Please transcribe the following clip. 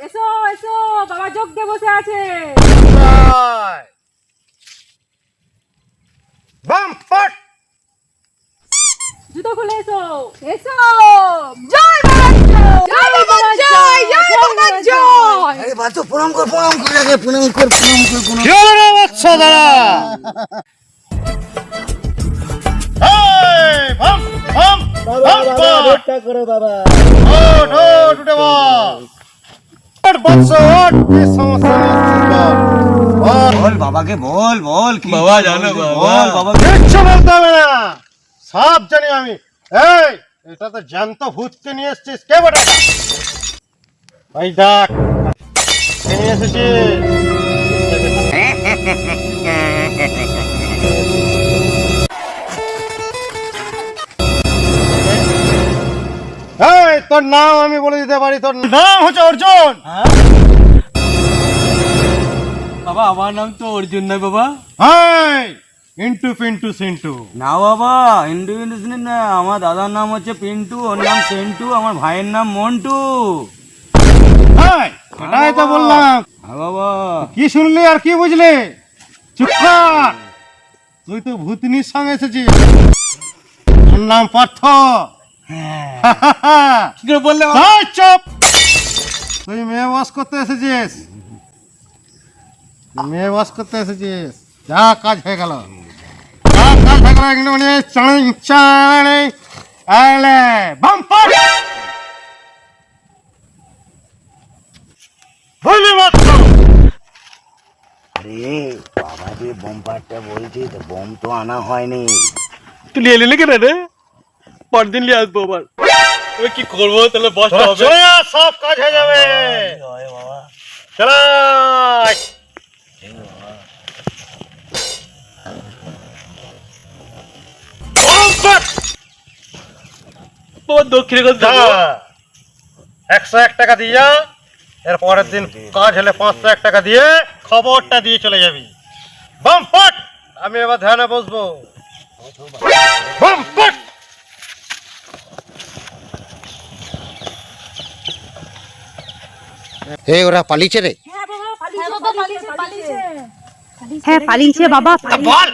এসো এসো, বাবা যজ্ঞে বসে আছে। বাম পট জুতো খুলে এসো। এসো, জয় বাবা জয়, জয় বাবা জয়, জয় বাবা জয়। আরে বাচ্চা প্রণাম কর আগে প্রণাম কর কি হলো রে বৎস দাঁড়া। এই বাম বাম বাম পট করো বাবা। ওঠ ওঠ উঠে বস। ওঠ বৎস ওঠ, কি সমস্যা নেই। বল বাবাকে বল কি বাবা জানো বাবা। বল বাবাকে। কিচ্ছু বলতে হবে না, সব জানি আমি। এই এটা তো জ্যান্ত ভূতকে নিয়ে এসছিস, কে বটে? ভাই ডাক, কে নিয়ে এসেছিস? এই তোর নাম আমি বলে দিতে পারি, তোর নাম হচ্ছে অর্জুন। বাবা আমার নাম তো অর্জুন নয় বাবা। এই ইন্টু পিন্টু সিন্টু। না বাবা ইন্ডিপেন্ডেন্স না, আমার দাদার নাম হচ্ছে পিন্টু, ওর নাম সেন্টু, আমার ভাইয়ের নাম মন্টু। এই এটাই তো বললাম। হ্যাঁ বাবা। কি শুনলি আর কি বুঝলি? চুপ কর, তুই তো ভূতনির সঙ্গে এসেছিস। তোর নাম পার্থ। কি করে বললে বাবা? এই চুপ, তুই মেয়ে বাস করতে এসেছিস, মেয়ে বাস করতে এসেছিস। যা কাজ হয়ে গেল, যা কাজ হয়ে গেল। এগুলো মানে চাঁড়ি চাঁড়ি আলে বাম্পার বলি মাত্র। আরে বাবা যে বোমপারটা বলছি তো বোম তো আনা হয়নি। তুই নিয়ে এলি কেন রে? পরদিন নিয়ে আসবো আবার। আমি কি করবো তাহলে? বসতে হবে। চলে যা, সব কাজ হয়ে যাবে। বাবা চালাই বাম্পার। বাবা দক্ষিণে করে যা, দেবো। 101 টাকা দিয়ে যা। এর পরের দিন কাজ হলে 501 টাকা দিয়ে খবরটা দিয়ে চলে যাবি। বাম্পট, আমি এবার ধ্যানে বসবো। বাম্পট। এই ওরা পালিয়েছে রে। হ্যাঁ বাবা পালিয়েছে, পালিয়েছে। হ্যাঁ পালিয়েছে বাবা। বল